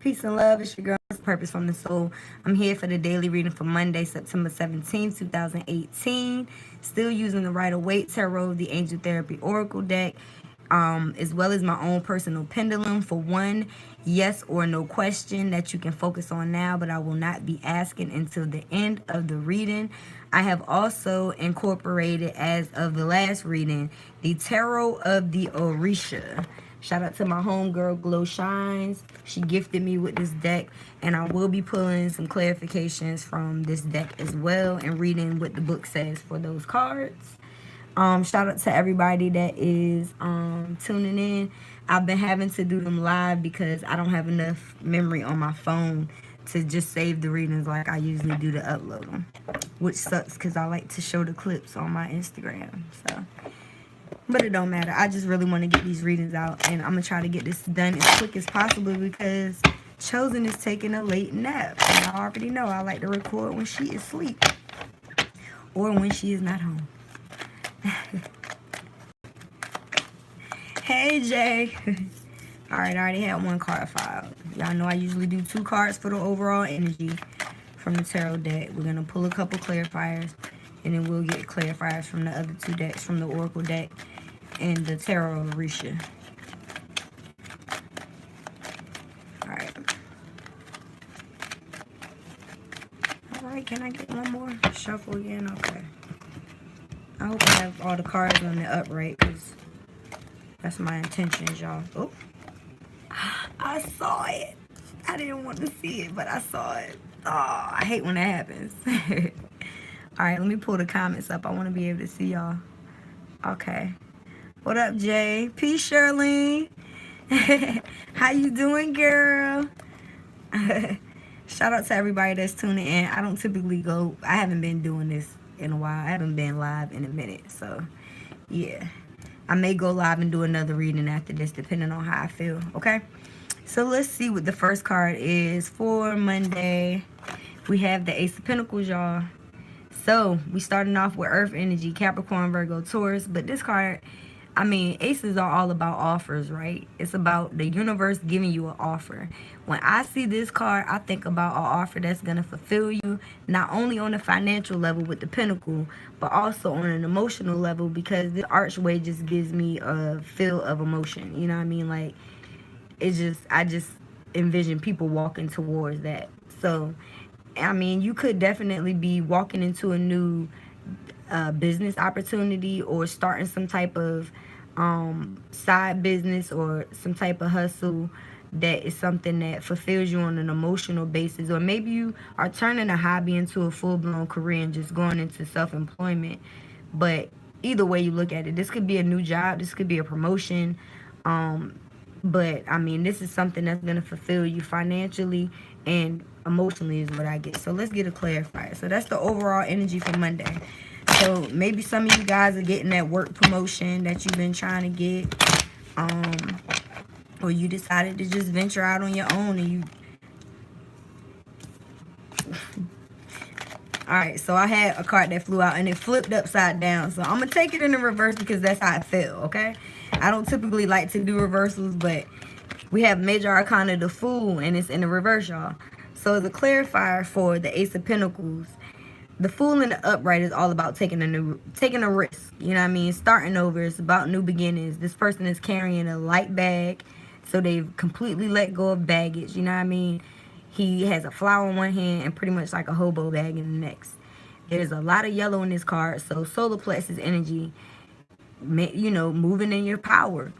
Peace and love. It's your girl, Purpose from the Soul. I'm here for the daily reading for Monday, September 17th, 2018. Still using the Rider-Waite Tarot, the Angel Therapy Oracle deck, as well as my own personal pendulum for one yes or no question that you can focus on now, but I will not be asking until the end of the reading. I have also incorporated, as of the last reading, the Tarot of the Orisha. Shout out to my homegirl Glow Shines. She gifted me with this deck, and I will be pulling some clarifications from this deck as well and reading what the book says for those cards. Shout out to everybody that is tuning in. I've been having to do them live because I don't have enough memory on my phone to just save the readings like I usually do to upload them, which sucks because I like to show the clips on my Instagram. So, but it don't matter. I just really want to get these readings out, and I'm gonna try to get this done as quick as possible because Chosen is taking a late nap, and I already know I like to record when she is asleep or when she is not home. Hey Jay. Alright, I already had one card filed. Y'all know I usually do 2 cards for the overall energy from the tarot deck. We're gonna pull a couple clarifiers, and then we'll get clarifiers from the other 2 decks, from the Oracle deck and the Tarot of Orisha. Alright. Alright, can I get one more? Shuffle again? Okay. I hope I have all the cards on the upright, because that's my intentions, y'all. Oh, I saw it. I didn't want to see it, but I saw it. Oh, I hate when that happens. Alright, let me pull the comments up. I want to be able to see y'all. Okay. What up, Jay? Peace, Shirley. How you doing, girl? Shout out to everybody that's tuning in. I don't typically go. I haven't been doing this in a while. I haven't been live in a minute. So, yeah. I may go live and do another reading after this, depending on how I feel. Okay? So, let's see what the first card is for Monday. We have the Ace of Pentacles, y'all. So, we starting off with Earth Energy, Capricorn, Virgo, Taurus. But this card, I mean, aces are all about offers, right? It's about the universe giving you an offer. When I see this card, I think about an offer that's going to fulfill you, not only on a financial level with the pentacle, but also on an emotional level, because the archway just gives me a feel of emotion. You know what I mean? Like, I just envision people walking towards that. So, I mean, you could definitely be walking into a new business opportunity, or starting some type of side business or some type of hustle that is something that fulfills you on an emotional basis. Or maybe you are turning a hobby into a full-blown career and just going into self-employment. But either way you look at it, this could be a new job, this could be a promotion, but I mean, this is something that's going to fulfill you financially and emotionally is what I get. So let's get a clarifier. So that's the overall energy for Monday. So maybe some of you guys are getting that work promotion that you've been trying to get, or you decided to just venture out on your own and you... Alright, so I had a card that flew out and it flipped upside down. So I'm going to take it in the reverse because that's how it fell, okay? I don't typically like to do reversals, but we have Major Arcana, the Fool, and it's in the reverse, y'all. So as a clarifier for the Ace of Pentacles, the Fool in the upright is all about taking a risk. You know what I mean? Starting over. It's about new beginnings. This person is carrying a light bag, so they've completely let go of baggage. You know what I mean? He has a flower in one hand and pretty much like a hobo bag in the next. There's a lot of yellow in this card, so solar plexus energy, you know, moving in your power,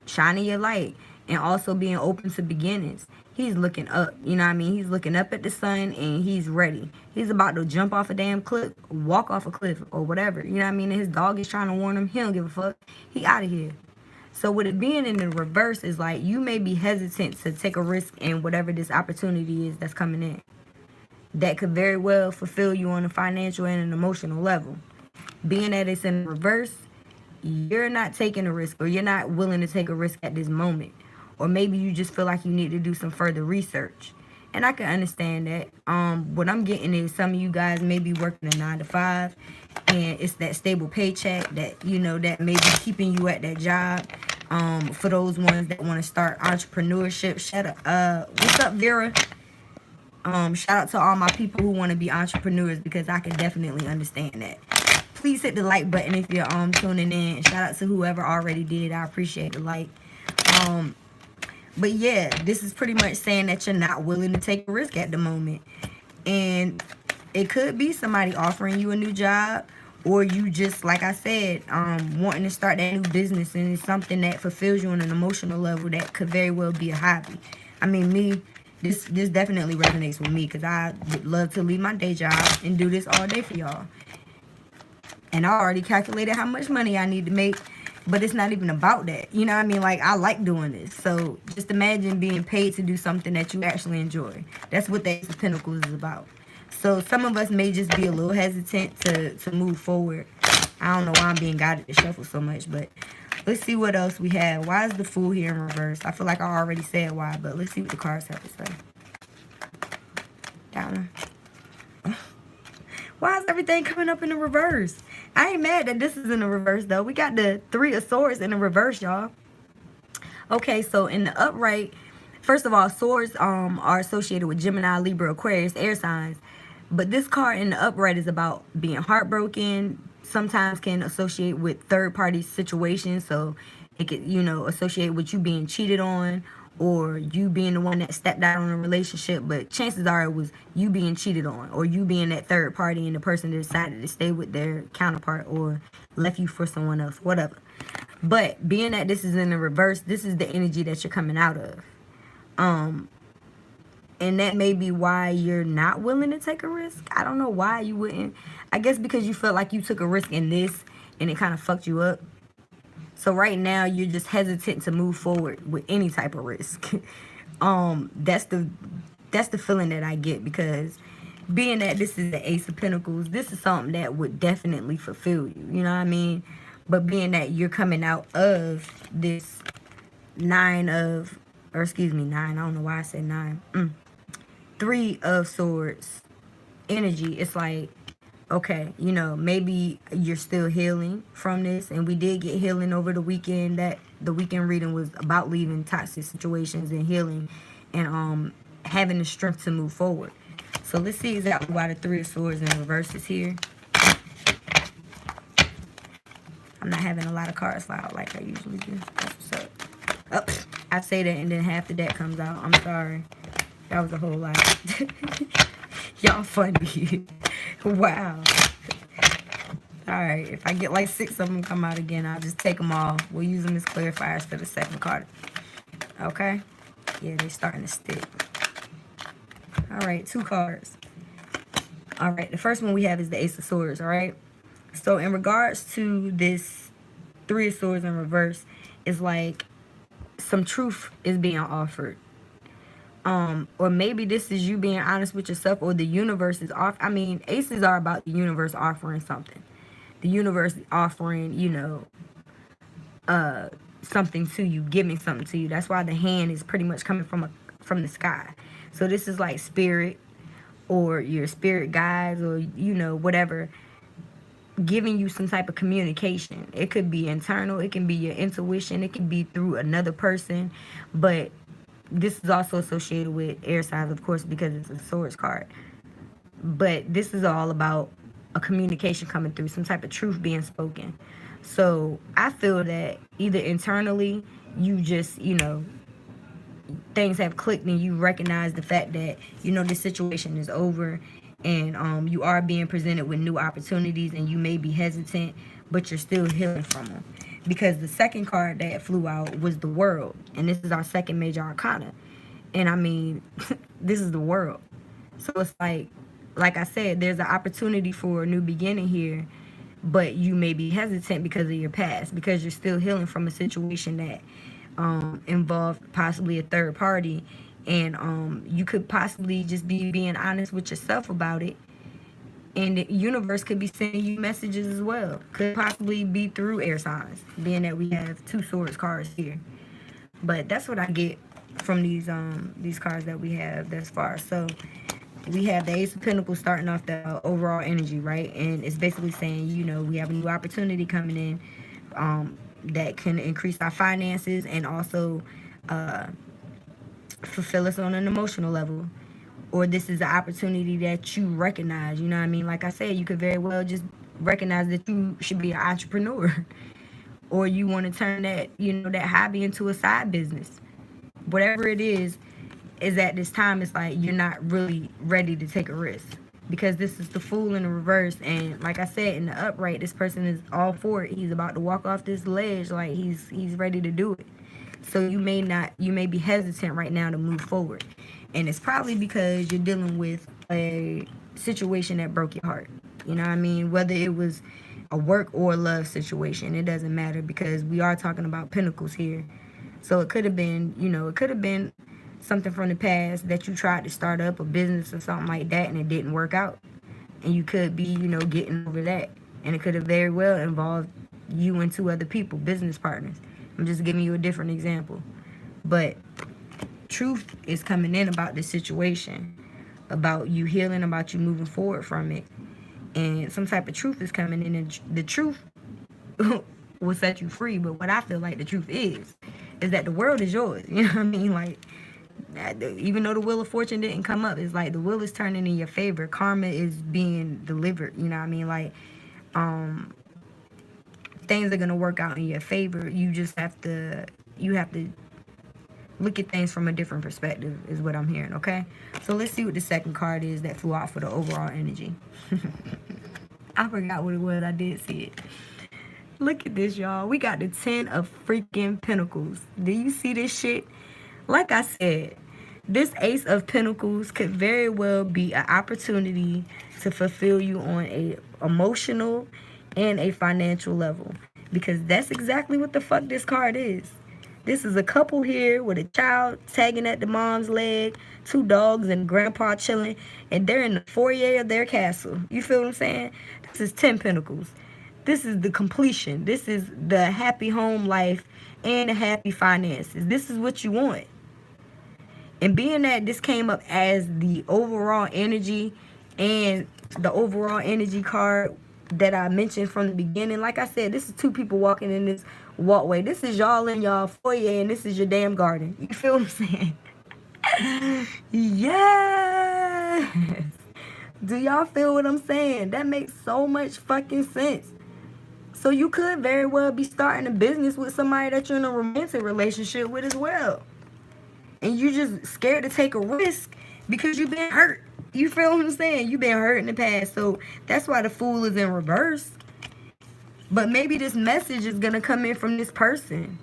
shining your light, and also being open to beginnings. He's looking up, you know what I mean? He's looking up at the sun and he's ready. He's about to jump off a damn cliff, walk off a cliff or whatever. You know what I mean? And his dog is trying to warn him. He don't give a fuck. He out of here. So with it being in the reverse is like you may be hesitant to take a risk in whatever this opportunity is that's coming in. That could very well fulfill you on a financial and an emotional level. Being that it's in reverse, you're not taking a risk, or you're not willing to take a risk at this moment. Or maybe you just feel like you need to do some further research. And I can understand that. What I'm getting is some of you guys may be working a 9-to-5, and it's that stable paycheck that, you know, that may be keeping you at that job. For those ones that want to start entrepreneurship. What's up, Vera? Shout out to all my people who want to be entrepreneurs, because I can definitely understand that. Please hit the like button if you're tuning in. Shout out to whoever already did. I appreciate the like. But yeah, this is pretty much saying that you're not willing to take a risk at the moment. And it could be somebody offering you a new job, or you just, like I said, wanting to start that new business, and it's something that fulfills you on an emotional level that could very well be a hobby. I mean, me, this definitely resonates with me, because I would love to leave my day job and do this all day for y'all. And I already calculated how much money I need to make, but it's not even about that. You know what I mean? Like, I like doing this. So just imagine being paid to do something that you actually enjoy. That's what the Ace of Pentacles is about. So some of us may just be a little hesitant to move forward. I don't know why I'm being guided to shuffle so much, but let's see what else we have. Why is the Fool here in reverse? I feel like I already said why, but let's see what the cards have to say. That one. Why is everything coming up in the reverse? I ain't mad that this is in the reverse, though. We got the Three of Swords in the reverse, y'all. Okay, so in the upright, first of all, swords are associated with Gemini, Libra, Aquarius, air signs. But this card in the upright is about being heartbroken. Sometimes can associate with third-party situations. So it could, you know, associate with you being cheated on, or you being the one that stepped out on a relationship. But chances are it was you being cheated on, or you being that third party and the person that decided to stay with their counterpart or left you for someone else, whatever. But being that this is in the reverse, this is the energy that you're coming out of. And that may be why you're not willing to take a risk. I don't know why you wouldn't. I guess because you felt like you took a risk in this and it kind of fucked you up. So right now you're just hesitant to move forward with any type of risk. That's the feeling that I get, because being that this is the Ace of Pentacles, this is something that would definitely fulfill you. You know what I mean? But being that you're coming out of this nine, I don't know why I said nine. Three of Swords energy. It's like, okay, you know, maybe you're still healing from this, and we did get healing over the weekend. That the weekend reading was about leaving toxic situations and healing, and having the strength to move forward. So let's see exactly why the Three of Swords in reverse is here. I'm not having a lot of cards fly out like I usually do. That's what's up. Oh, I say that and then half the deck comes out. I'm sorry. That was a whole lot. Y'all funny. Wow. Alright, if I get like 6 of them come out again, I'll just take them all. We'll use them as clarifiers for the second card. Okay? Yeah, they're starting to stick. Alright, 2 cards. Alright, the first one we have is the Ace of Swords, alright? So in regards to this Three of Swords in reverse, it's like some truth is being offered. Or maybe this is you being honest with yourself, or the universe is off. I mean, aces are about the universe offering something. The universe offering, you know, something to you, giving something to you. That's why the hand is pretty much coming from the sky. So this is like spirit, or your spirit guides, or, you know, whatever, giving you some type of communication. It could be internal, it can be your intuition, it can be through another person, but this is also associated with air signs, of course, because it's a Swords card. But this is all about a communication coming through, some type of truth being spoken. So I feel that either internally, you just, you know, things have clicked and you recognize the fact that, you know, this situation is over, and you are being presented with new opportunities, and you may be hesitant, but you're still healing from them. Because the second card that flew out was the World, and this is our second major arcana. And I mean, this is the World. So it's like I said, there's an opportunity for a new beginning here, but you may be hesitant because of your past, because you're still healing from a situation that involved possibly a third party, and you could possibly just be being honest with yourself about it. And the universe could be sending you messages as well. Could possibly be through air signs, being that we have 2 Swords cards here. But that's what I get from these cards that we have thus far. So we have the Ace of Pentacles starting off the overall energy, right? And it's basically saying, you know, we have a new opportunity coming in. that can increase our finances and also uh, fulfill us on an emotional level. Or this is an opportunity that you recognize. You know what I mean? Like I said, you could very well just recognize that you should be an entrepreneur. Or you want to turn that, that hobby into a side business. Whatever it is at this time, it's like you're not really ready to take a risk. Because this is the fool in the reverse. And like I said, in the upright, this person is all for it. He's about to walk off this ledge like he's ready to do it. So you may be hesitant right now to move forward. And it's probably because you're dealing with a situation that broke your heart. You know what I mean? Whether it was a work or love situation, it doesn't matter because we are talking about pentacles here. So it could have been, something from the past that you tried to start up a business or something like that and it didn't work out. And you could be, getting over that. And it could have very well involved you and two other people, business partners. I'm just giving you a different example. But truth is coming in about this situation, about you healing, about you moving forward from it. And some type of truth is coming in, and the truth will set you free. But what I feel like the truth is that the world is yours. You know what I mean? Like, even though the wheel of fortune didn't come up, it's like the wheel is turning in your favor. Karma is being delivered. You know what I mean? Like, things are gonna work out in your favor. You just have to look at things from a different perspective is what I'm hearing, okay? So let's see what the second card is that flew out for the overall energy. I forgot what it was. I did see it. Look at this, y'all. We got the 10 of freaking Pentacles. Do you see this shit? Like I said, this Ace of Pentacles could very well be an opportunity to fulfill you on a emotional and a financial level. Because that's exactly what the fuck this card is. This is a couple here with a child tagging at the mom's leg, 2 dogs and grandpa chilling, and they're in the foyer of their castle. You feel what I'm saying? This is 10 Pentacles. This is the completion. This is the happy home life and the happy finances. This is what you want. And being that this came up as the overall energy and the overall energy card that I mentioned from the beginning, like I said, this is 2 people walking in this walkway. This is y'all in y'all foyer and this is your damn garden. You feel what I'm saying? Yes. Do y'all feel what I'm saying? That makes so much fucking sense. So you could very well be starting a business with somebody that you're in a romantic relationship with as well. And you just scared to take a risk because you've been hurt. You feel what I'm saying? You've been hurt in the past. So that's why the Fool is in reverse. But maybe this message is going to come in from this person.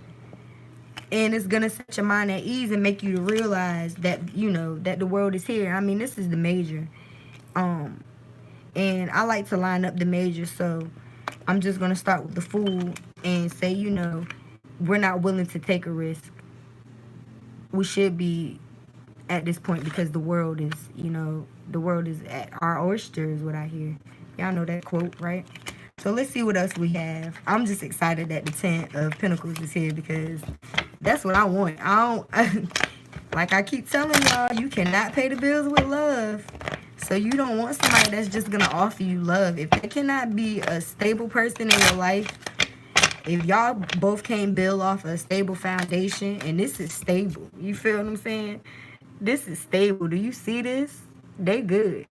And it's going to set your mind at ease and make you realize that, that the world is here. I mean, this is the major. And I like to line up the major. So I'm just going to start with the Fool and say, we're not willing to take a risk. We should be at this point because the world is, the world is at our oyster is what I hear. Y'all know that quote, right? So let's see what else we have. I'm just excited that the 10 of Pentacles is here because that's what I want. Like I keep telling y'all, you cannot pay the bills with love. So you don't want somebody that's just going to offer you love. If they cannot be a stable person in your life, if y'all both can't build off a stable foundation, and this is stable, you feel what I'm saying? This is stable. Do you see this? They good.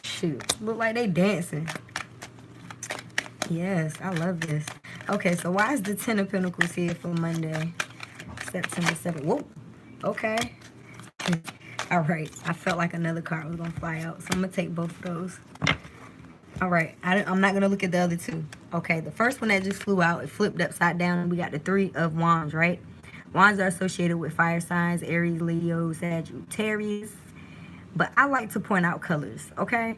Shoot, look like they dancing. Yes, I love this. Okay, so why is the 10 of Pentacles here for Monday, September 7th? Whoa, okay. All right, I felt like another card was going to fly out, so I'm going to take both of those. All right, I'm not going to look at the other 2. Okay, the first one that just flew out, it flipped upside down, and we got the 3 of Wands, right? Wands are associated with fire signs, Aries, Leo, Sagittarius. But I like to point out colors, okay?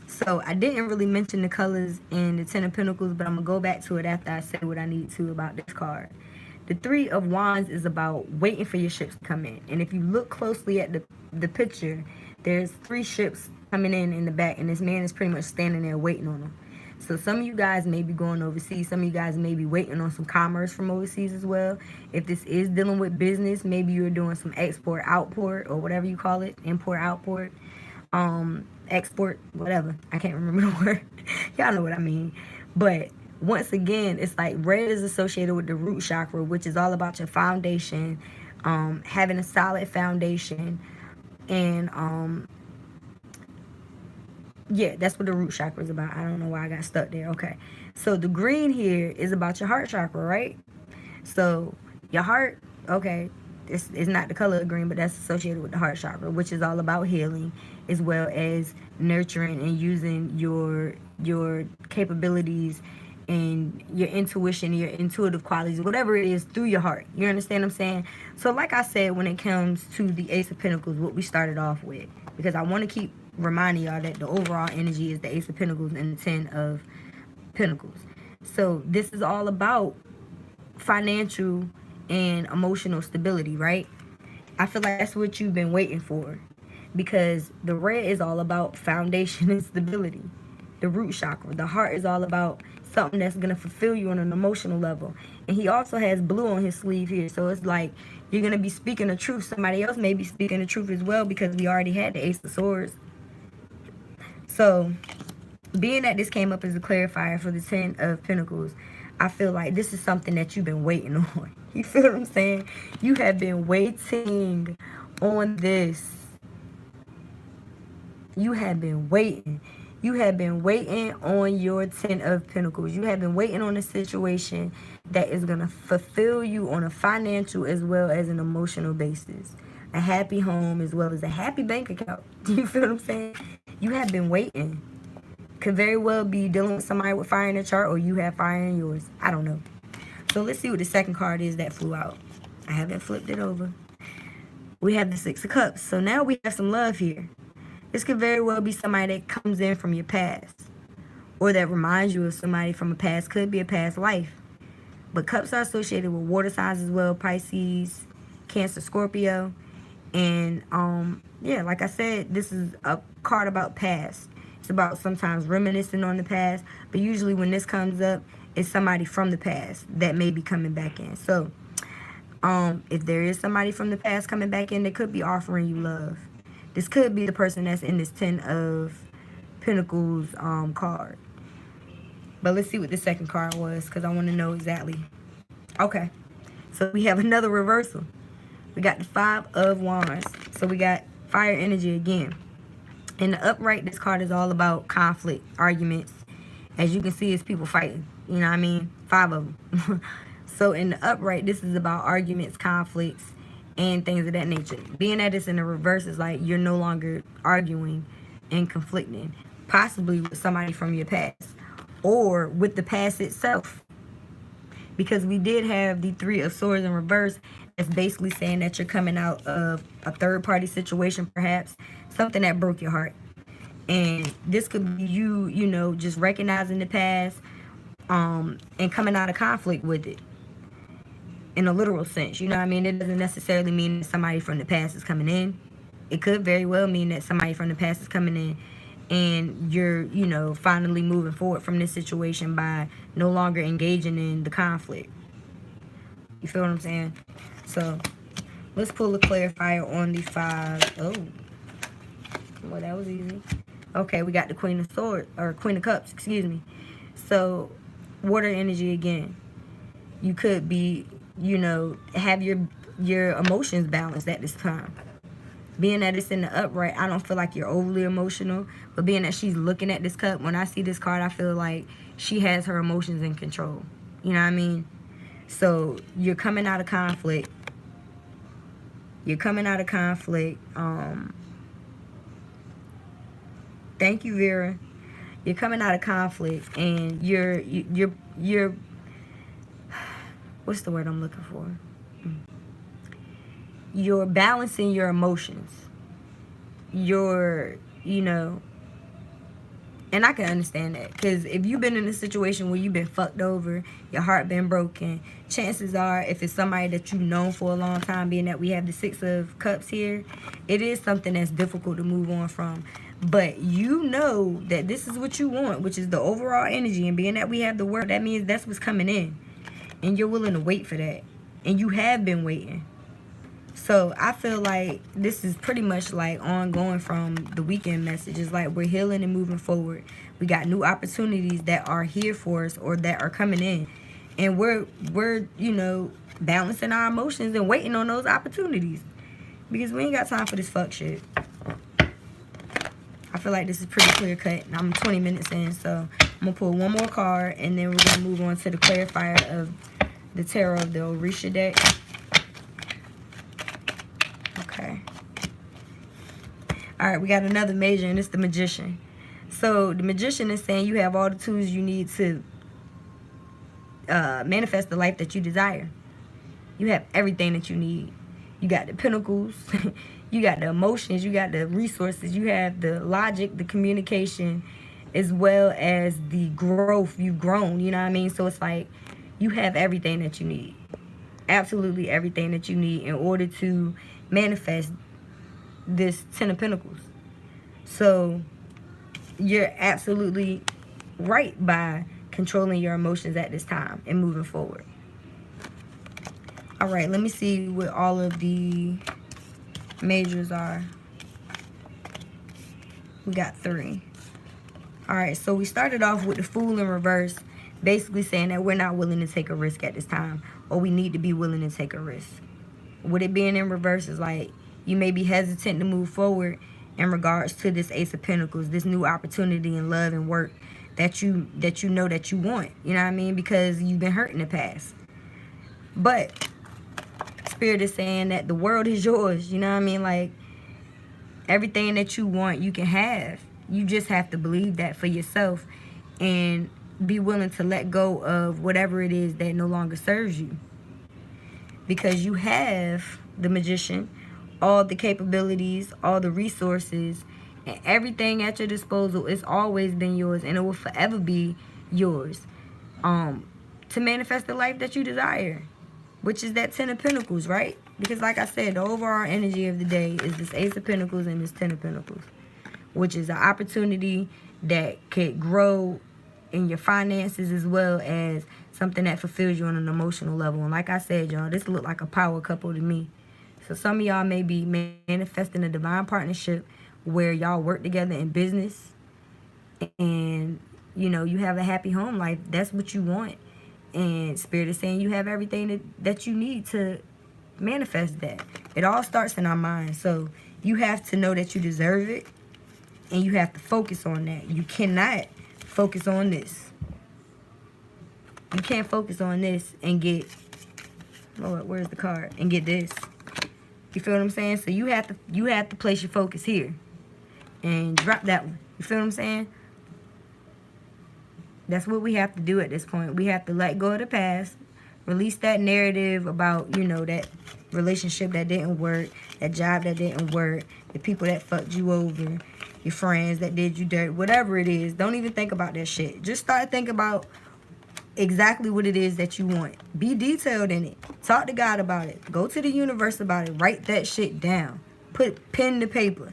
So I didn't really mention the colors in the 10 of Pentacles, but I'm going to go back to it after I say what I need to about this card. The 3 of Wands is about waiting for your ships to come in. And if you look closely at the picture, there's 3 ships coming in the back, and this man is pretty much standing there waiting on them. So some of you guys may be going overseas. Some of you guys may be waiting on some commerce from overseas as well. If this is dealing with business, maybe you're doing some export, outport, or whatever you call it. Import, outport, export, whatever. I can't remember the word. Y'all know what I mean. But once again, it's like red is associated with the root chakra, which is all about your foundation, having a solid foundation, and yeah, that's what the root chakra is about. I don't know why I got stuck there. Okay, so the green here is about your heart chakra, right? So your heart, okay, it's not the color of green, but that's associated with the heart chakra, which is all about healing, as well as nurturing and using your capabilities and your intuition, your intuitive qualities, whatever it is, through your heart. You understand what I'm saying? So like I said, when it comes to the Ace of Pentacles, what we started off with, because I want to keep reminding y'all that the overall energy is the Ace of Pentacles and the Ten of Pentacles. So this is all about financial and emotional stability, right? I feel like that's what you've been waiting for, because the red is all about foundation and stability. The root chakra, the heart, is all about something that's going to fulfill you on an emotional level. And he also has blue on his sleeve here, so it's like you're going to be speaking the truth. Somebody else may be speaking the truth as well, because we already had the Ace of Swords. So being that this came up as a clarifier for the Ten of Pentacles, I feel like this is something that you've been waiting on. You feel what I'm saying? You have been waiting on this. You have been waiting. You have been waiting on your Ten of Pentacles. You have been waiting on a situation that is going to fulfill you on a financial as well as an emotional basis. A happy home as well as a happy bank account. Do you feel what I'm saying? You have been waiting. Could very well be dealing with somebody with fire in their chart, or you have fire in yours. I don't know. So let's see what the second card is that flew out. I haven't flipped it over. We have the Six of Cups. So now we have some love here. This could very well be somebody that comes in from your past, or that reminds you of somebody from a past. Could be a past life. But cups are associated with water signs as well. Pisces, Cancer, Scorpio. And yeah, like I said, this is a card about past. It's about sometimes reminiscing on the past, but usually when this comes up, it's somebody from the past that may be coming back in. So if there is somebody from the past coming back in, they could be offering you love. This could be the person that's in this Ten of Pentacles card. But let's see what the second card was, because I want to know exactly. Okay, so we have another reversal. We got the Five of Wands. So we got fire energy again. In the upright, this card is all about conflict, arguments. As you can see, it's people fighting. You know what I mean? 5 of them. So in the upright, this is about arguments, conflicts, and things of that nature. Being that it's in the reverse, is like you're no longer arguing and conflicting. Possibly with somebody from your past, or with the past itself. Because we did have the Three of Swords in reverse. It's basically saying that you're coming out of a third-party situation, perhaps. Something that broke your heart. And this could be you, you know, just recognizing the past and coming out of conflict with it. In a literal sense, you know what I mean? It doesn't necessarily mean that somebody from the past is coming in. It could very well mean that somebody from the past is coming in and you're, you know, finally moving forward from this situation by no longer engaging in the conflict. You feel what I'm saying? So let's pull a clarifier on the five. Oh, well, that was easy. Okay, we got the Queen of Swords, or Queen of Cups, excuse me. So water energy again. You could be, you know, have your emotions balanced at this time. Being that it's in the upright, I don't feel like you're overly emotional. But being that she's looking at this cup, when I see this card, I feel like she has her emotions in control. You know what I mean? So you're coming out of conflict. You're coming out of conflict. Thank you, Vera. You're coming out of conflict, and you're what's the word I'm looking for? You're balancing your emotions. You're, you know, and I can understand that, because if you've been in a situation where you've been fucked over, your heart been broken, chances are, if it's somebody that you've known for a long time, being that we have the Six of Cups here, it is something that's difficult to move on from. But you know that this is what you want, which is the overall energy, and being that we have the word, that means that's what's coming in, and you're willing to wait for that, and you have been waiting. So I feel like this is pretty much like ongoing from the weekend messages. Like we're healing and moving forward. We got new opportunities that are here for us or that are coming in. And we're balancing our emotions and waiting on those opportunities. Because we ain't got time for this fuck shit. I feel like this is pretty clear cut. I'm 20 minutes in, so I'm going to pull one more card, and then we're going to move on to the clarifier of the tarot of the Orisha deck. Okay. Alright, we got another major, and it's the Magician. So, the Magician is saying you have all the tools you need to manifest the life that you desire. You have everything that you need. You got the pentacles, you got the emotions, you got the resources, you have the logic, the communication, as well as the growth. You've grown, you know what I mean? So it's like you have everything that you need. Absolutely everything that you need in order to manifest this Ten of Pentacles. So you're absolutely right by controlling your emotions at this time and moving forward. All right, let me see what all of the majors are. We got 3. All right, so we started off with the Fool in reverse, basically saying that we're not willing to take a risk at this time, or we need to be willing to take a risk. With it being in reverse is like you may be hesitant to move forward in regards to this Ace of Pentacles, this new opportunity in love and work that you know that you want. You know what I mean? Because you've been hurt in the past. But Spirit is saying that the world is yours. You know what I mean? Like, everything that you want, you can have. You just have to believe that for yourself and be willing to let go of whatever it is that no longer serves you. Because you have, the Magician, all the capabilities, all the resources, and everything at your disposal. It's always been yours, and it will forever be yours to manifest the life that you desire, which is that Ten of Pentacles, right? Because like I said, the overall energy of the day is this Ace of Pentacles and this Ten of Pentacles, which is an opportunity that could grow in your finances as well as something that fulfills you on an emotional level. And like I said, y'all, this look like a power couple to me. So some of y'all may be manifesting a divine partnership where y'all work together in business and, you know, you have a happy home life. That's what you want. And Spirit is saying you have everything that you need to manifest that. It all starts in our mind. So you have to know that you deserve it. And you have to focus on that. You cannot focus on this. You can't focus on this and get... Lord, where's the card? And get this. You feel what I'm saying? So you have to place your focus here. And drop that one. You feel what I'm saying? That's what we have to do at this point. We have to let go of the past. Release that narrative about, you know, that relationship that didn't work. That job that didn't work. The people that fucked you over. Your friends that did you dirt. Whatever it is. Don't even think about that shit. Just start thinking about exactly what it is that you want. Be detailed in it. Talk to God about it. Go to the universe about it. Write that shit down. Put pen to paper.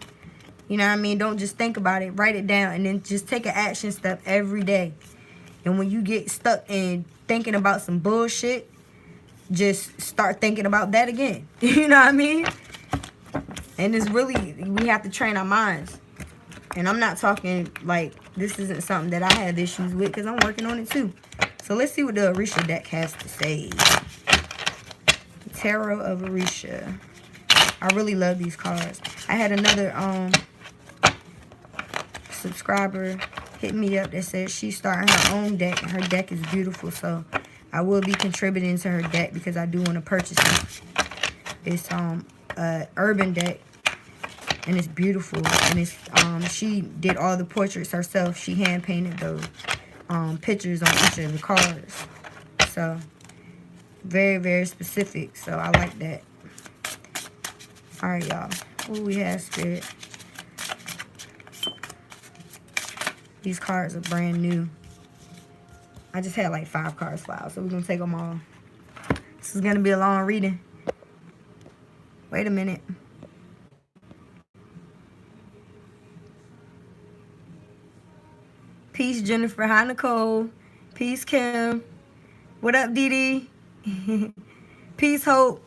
You know what I mean? Don't just think about it. Write it down. And then just take an action step every day. And when you get stuck in thinking about some bullshit, just start thinking about that again. You know what I mean? And it's really, we have to train our minds. And I'm not talking like this isn't something that I have issues with because I'm working on it too. So let's see what the Orisha deck has to say. Tarot of Orisha. I really love these cards. I had another subscriber hit me up that said she's starting her own deck and her deck is beautiful. So I will be contributing to her deck because I do want to purchase it. It's urban deck. And it's beautiful. And it's she did all the portraits herself. She hand painted those pictures on each of the cards. So very, very specific. So I like that. Alright, y'all. What we have, Spirit? These cards are brand new. I just had like 5 cards filed, so we're gonna take them all. This is gonna be a long reading. Wait a minute. Peace, Jennifer. Hi, Nicole. Peace, Kim. What up, Dee Dee? Peace, Hope.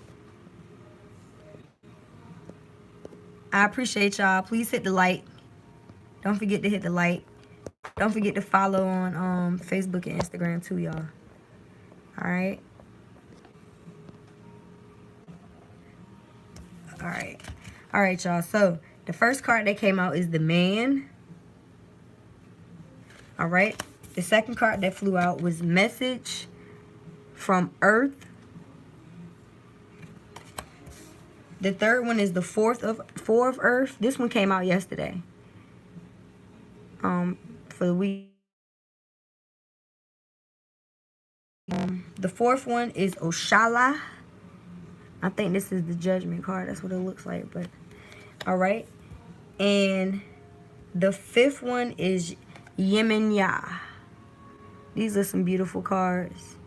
I appreciate y'all. Please hit the like. Don't forget to hit the like. Don't forget to follow on Facebook and Instagram too, y'all. Alright. Alright. Alright, y'all. So, the first card that came out is the Man. Alright. The second card that flew out was Message from Earth. The third one is the Four of Earth. This one came out yesterday. For the week. The fourth one is Oshala. I think this is the Judgment card. That's what it looks like. But all right. And the fifth one is Yemenya. These are some beautiful cards.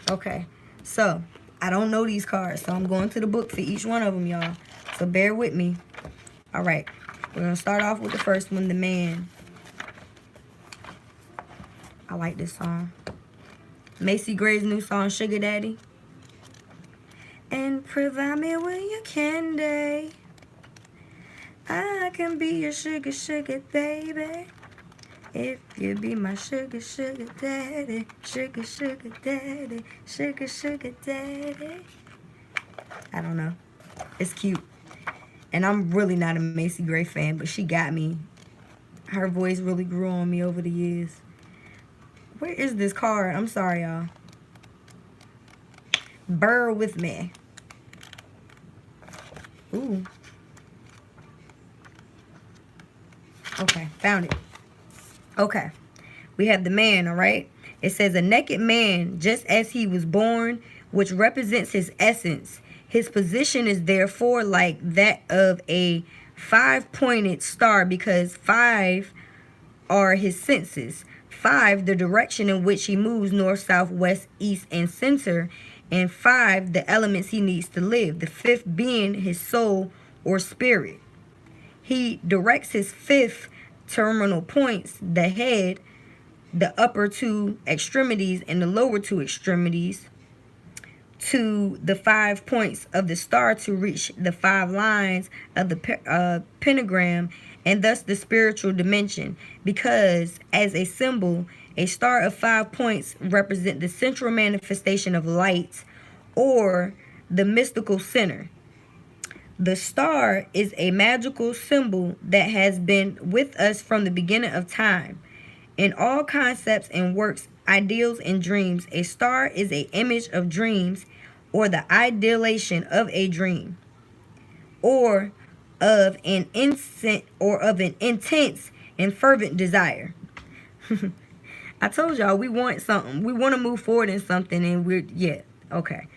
Okay. So, I don't know these cards. So, I'm going to the book for each one of them, y'all. So, bear with me. All right. We're going to start off with the first one, The Man. I like this song. Macy Gray's new song, Sugar Daddy. And provide me with your candy. I can be your sugar, sugar baby. If you be my sugar, sugar daddy. Sugar, sugar daddy. Sugar, sugar daddy. I don't know. It's cute. And I'm really not a Macy Gray fan, but she got me. Her voice really grew on me over the years. Where is this card? I'm sorry, y'all. Bear with me. Ooh. Okay, found it. Okay. We have the Man, all right? It says, a naked man, just as he was born, which represents his essence. His position is therefore like that of a five-pointed star, because five are his senses. 5, the direction in which he moves, north, south, west, east, and center. And 5, the elements he needs to live. The 5th being his soul or spirit. He directs his 5th terminal points, the head, the upper 2 extremities, and the lower 2 extremities, to the 5 points of the star to reach the 5 lines of the pentagram, and thus the spiritual dimension, because as a symbol, a star of 5 points represent the central manifestation of light, or the mystical center. The star is a magical symbol that has been with us from the beginning of time. In all concepts and works, ideals and dreams, a star is an image of dreams, or the ideation of a dream, or of an intense and fervent desire. I told y'all we want something. We want to move forward in something, and okay.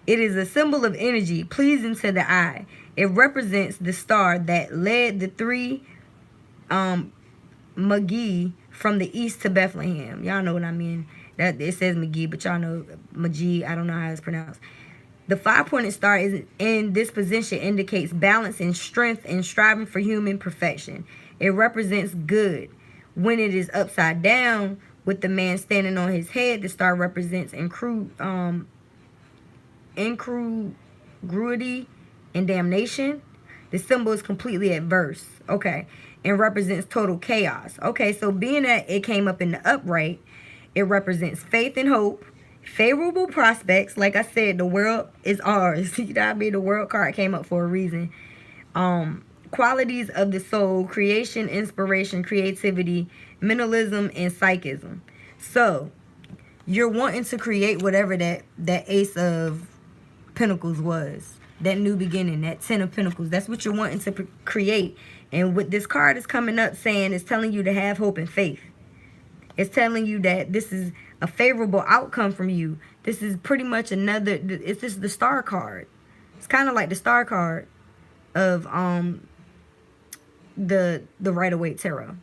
It is a symbol of energy pleasing to the eye. It represents the star that led the 3 Magi from the east to Bethlehem. Y'all know what I mean. That it says Magi, but y'all know Magi. I don't know how it's pronounced. The 5-pointed star is in this position indicates balance and strength and striving for human perfection. It represents good. When it is upside down with the man standing on his head, the star represents incongruity and damnation. The symbol is completely adverse. Okay. And represents total chaos. Okay, so being that it came up in the upright, it represents faith and hope, favorable prospects. Like I said, the world is ours. You know what I mean? The world card came up for a reason. Qualities of the soul, creation, inspiration, creativity, mentalism, and psychism. So, you're wanting to create whatever that Ace of Pentacles was. That new beginning, that 10 of Pentacles. That's what you're wanting to create. And what this card is coming up saying is telling you to have hope and faith. It's telling you that this is a favorable outcome from you. This is pretty much this is the star card. It's kind of like the star card of the Rider-Waite Tarot.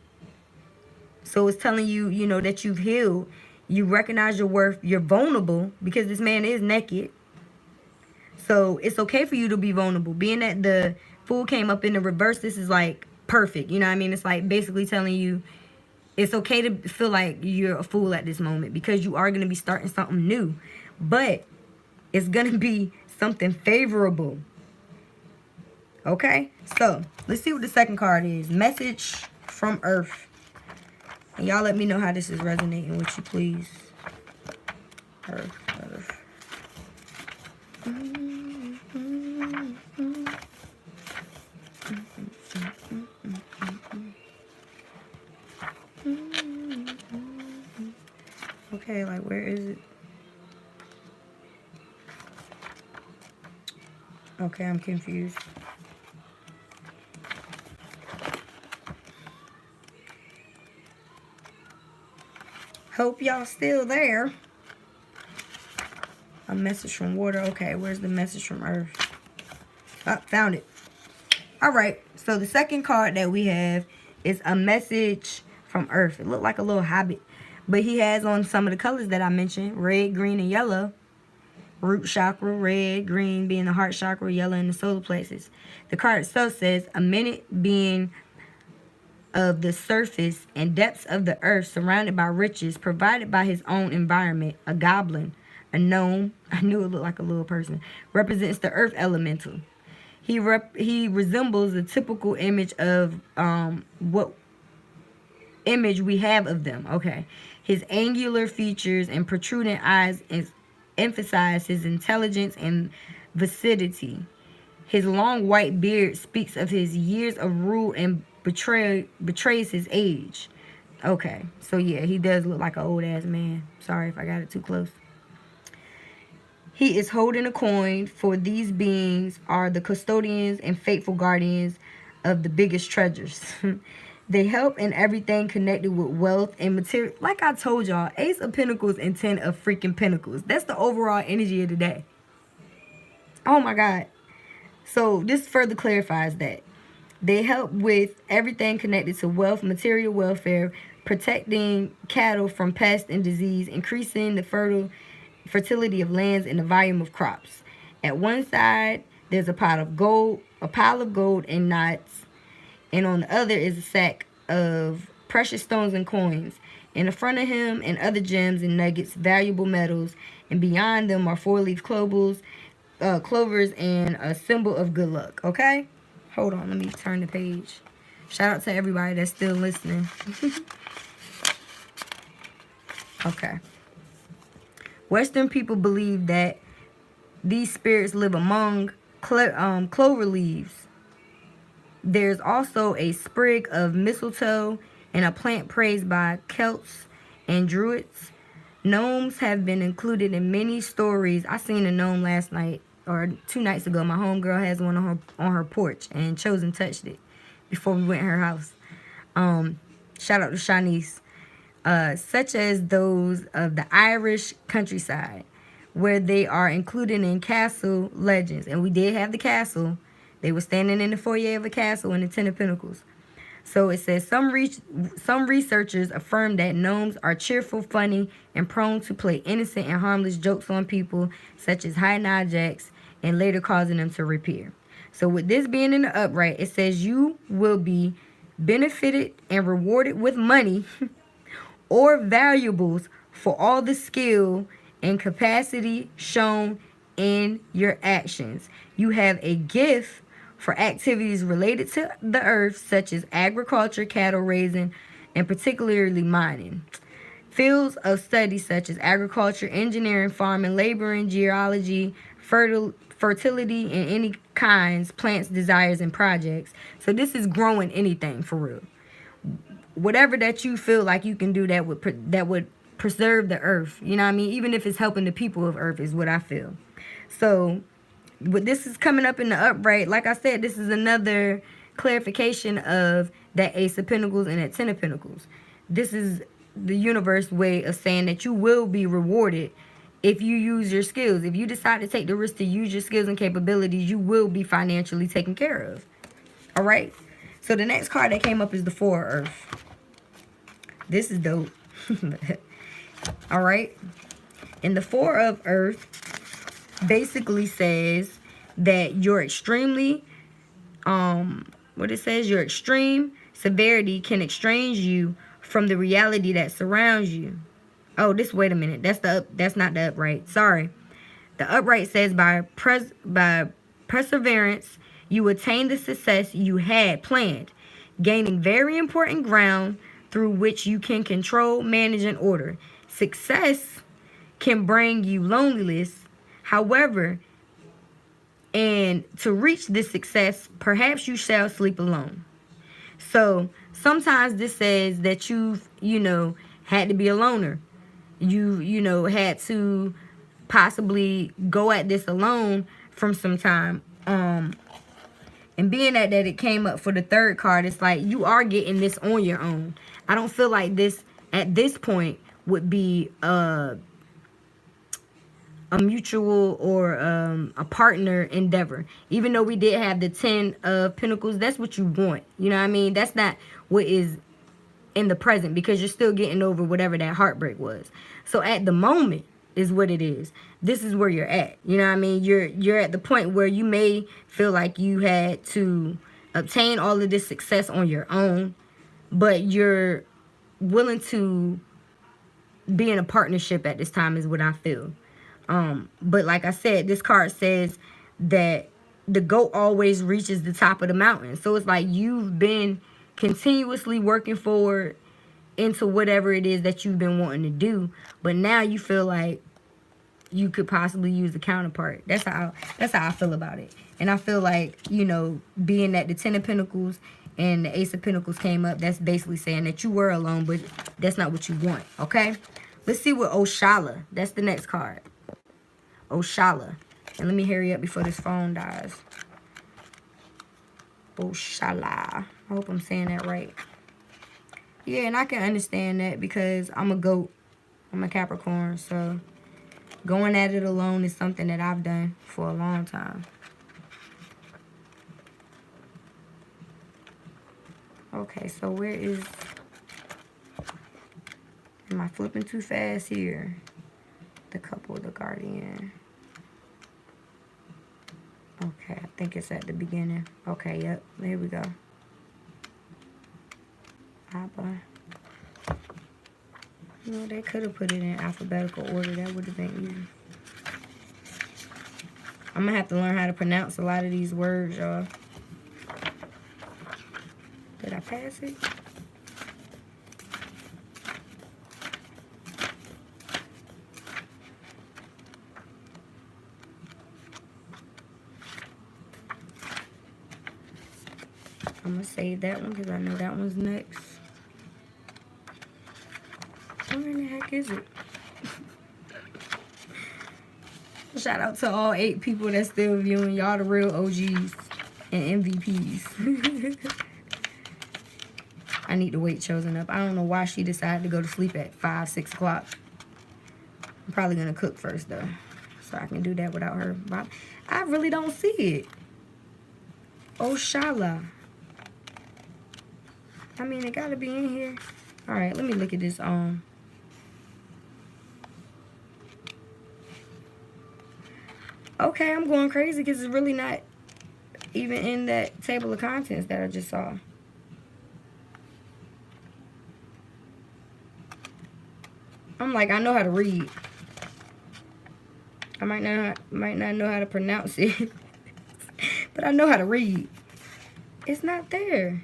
So it's telling you, you know, that you've healed. You recognize your worth. You're vulnerable because this man is naked. So it's okay for you to be vulnerable. Being that the Fool came up in the reverse, this is like perfect. You know what I mean? It's like basically telling you it's okay to feel like you're a fool at this moment because you are going to be starting something new. But it's going to be something favorable. Okay, so let's see what the second card is. Message from Earth. And y'all let me know how this is resonating with you, please. Earth, Earth. Okay, like where is it? Okay, I'm confused. Hope y'all still there. A message from water. Okay, where's the message from Earth? Oh, found it. All right, so the second card that we have is a message from Earth. It looked like a little hobbit, but he has on some of the colors that I mentioned: red, green, and yellow. Root chakra, red, green being the heart chakra, yellow in the solar plexus. The card itself says, a minute being of the surface and depths of the earth, surrounded by riches, provided by his own environment. A goblin, a gnome, I knew it looked like a little person, represents the earth elemental. He resembles the typical image of what image we have of them. Okay, his angular features and protruding eyes emphasize his intelligence and vivacity. His long white beard speaks of his years of rule and betrays his age. Okay, so yeah, he does look like an old ass man. Sorry if I got it too close. He is holding a coin, for these beings are the custodians and faithful guardians of the biggest treasures. They help in everything connected with wealth and material. Like I told y'all, Ace of Pentacles and 10 of freaking Pentacles. That's the overall energy of the day. Oh my God. So this further clarifies that. They help with everything connected to wealth, material welfare, protecting cattle from pest and disease, increasing the fertility of lands and the volume of crops. At one side, there's a pile of gold and knots. And on the other is a sack of precious stones and coins. In the front of him and other gems and nuggets, valuable metals. And beyond them are four-leaf clovers and a symbol of good luck. Okay? Hold on, let me turn the page. Shout out to everybody that's still listening. Okay. Western people believe that these spirits live among clover leaves. There's also a sprig of mistletoe and a plant praised by Celts and Druids. Gnomes have been included in many stories. I seen a gnome last night, or 2 nights ago. My homegirl has one on her porch, and Chosen touched it before we went to her house. Shout out to Shanice. Such as those of the Irish countryside, where they are included in castle legends. And we did have the castle. They were standing in the foyer of a castle in the 10 of Pentacles. So it says, some researchers affirm that gnomes are cheerful, funny, and prone to play innocent and harmless jokes on people, such as hiding objects, and later causing them to reappear. So with this being in the upright, it says you will be benefited and rewarded with money or valuables for all the skill and capacity shown in your actions. You have a gift for activities related to the earth, such as agriculture, cattle raising, and particularly mining. Fields of study such as agriculture, engineering, farming, laboring, geology, fertility in any kinds, plants, desires, and projects. So this is growing anything for real. Whatever that you feel like you can do that would preserve the earth. You know what I mean? Even if it's helping the people of earth is what I feel. So but this is coming up in the upright. Like I said, this is another clarification of that Ace of Pentacles and that 10 of Pentacles. This is the universe way of saying that you will be rewarded if you use your skills. If you decide to take the risk to use your skills and capabilities, you will be financially taken care of. All right? So the next card that came up is the 4 of Earth. This is dope. All right? And the 4 of Earth basically says that your extremely your extreme severity can estrange you from the reality that surrounds you. Oh, wait a minute, that's not the upright. Sorry. The upright says by perseverance You attain the success you had planned, gaining very important ground through which you can control, manage, and order. Success can bring you loneliness. However, and to reach this success, perhaps you shall sleep alone. So sometimes this says that you've, had to be a loner. You had to possibly go at this alone from some time. And being that it came up for the third card, it's like you are getting this on your own. I don't feel like this at this point would be a mutual or a partner endeavor. Even though we did have the 10 of Pentacles, that's what you want. You know what I mean? That's not what is in the present, because you're still getting over whatever that heartbreak was. So at the moment is what it is. This is where you're at. You know what I mean? You're at the point where you may feel like you had to obtain all of this success on your own, but you're willing to be in a partnership at this time is what I feel. But like I said, this card says that the goat always reaches the top of the mountain. So it's like you've been continuously working forward into whatever it is that you've been wanting to do, but now you feel like you could possibly use a counterpart. That's how I feel about it. And I feel like, being that the 10 of Pentacles and the Ace of Pentacles came up, that's basically saying that you were alone, but that's not what you want, okay? Let's see what Oshala, that's the next card. Oshala. And let me hurry up before this phone dies. Oshala. I hope I'm saying that right. Yeah, and I can understand that because I'm a goat. I'm a Capricorn, so going at it alone is something that I've done for a long time. Okay, so where is... Am I flipping too fast here? The Couple, the Guardian. Okay, I think it's at the beginning. Okay, yep, there we go. Abba. They could have put it in alphabetical order. That would have been easy. I'm going to have to learn how to pronounce a lot of these words, y'all. Did I pass it? I'm going to save that one because I know that one's next. Where in the heck is it? Shout out to all 8 people that's still viewing. Y'all the real OGs and MVPs. I need to wait Chosen up. I don't know why she decided to go to sleep at 5, 6 o'clock. I'm probably going to cook first, though, so I can do that without her. But I really don't see it. Oshala. I mean, it got to be in here. All right, let me look at this. Okay, I'm going crazy because it's really not even in that table of contents that I just saw. I'm like, I know how to read. I might not know how to pronounce it, but I know how to read. It's not there.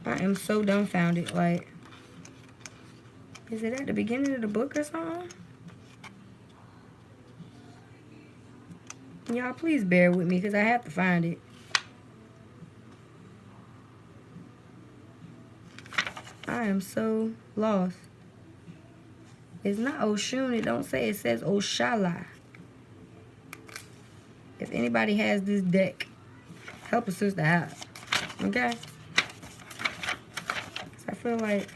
I am so dumbfounded. Like, is it at the beginning of the book or something? Y'all, please bear with me because I have to find it. I am so lost. It's not Oshun. It don't say. It says Oshala. If anybody has this deck, help a sister out. Okay? So I feel like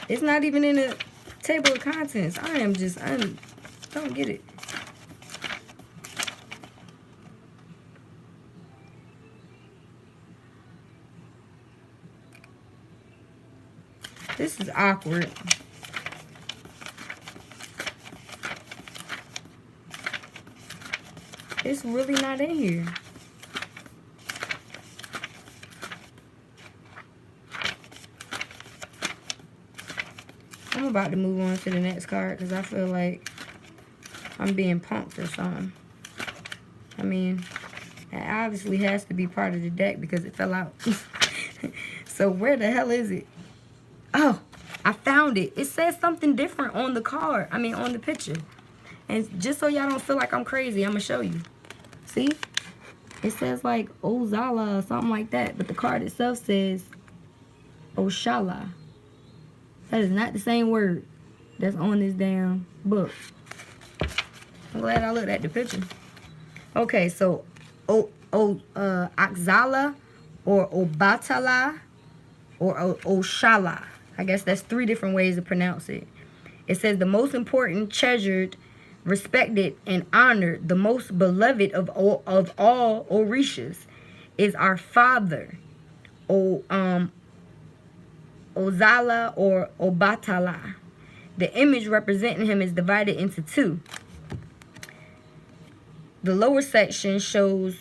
it's not even in the table of contents. I don't get it. This is awkward. It's really not in here. I'm about to move on to the next card because I feel like I'm being punked or something. I mean, it obviously has to be part of the deck because it fell out. So where the hell is it? Oh, I found it. It says something different on the card. I mean, on the picture. And just so y'all don't feel like I'm crazy, I'm going to show you. See? It says like Ozala or something like that. But the card itself says Oshala. That is not the same word that's on this damn book. I'm glad I looked at the picture. Okay, so Oxala or Obatala or Oshala. I guess that's 3 different ways to pronounce it. It says the most important, treasured, respected, and honored, the most beloved of all Orishas is our Father, Ozala or Obatala. The image representing him is divided into 2. The lower section shows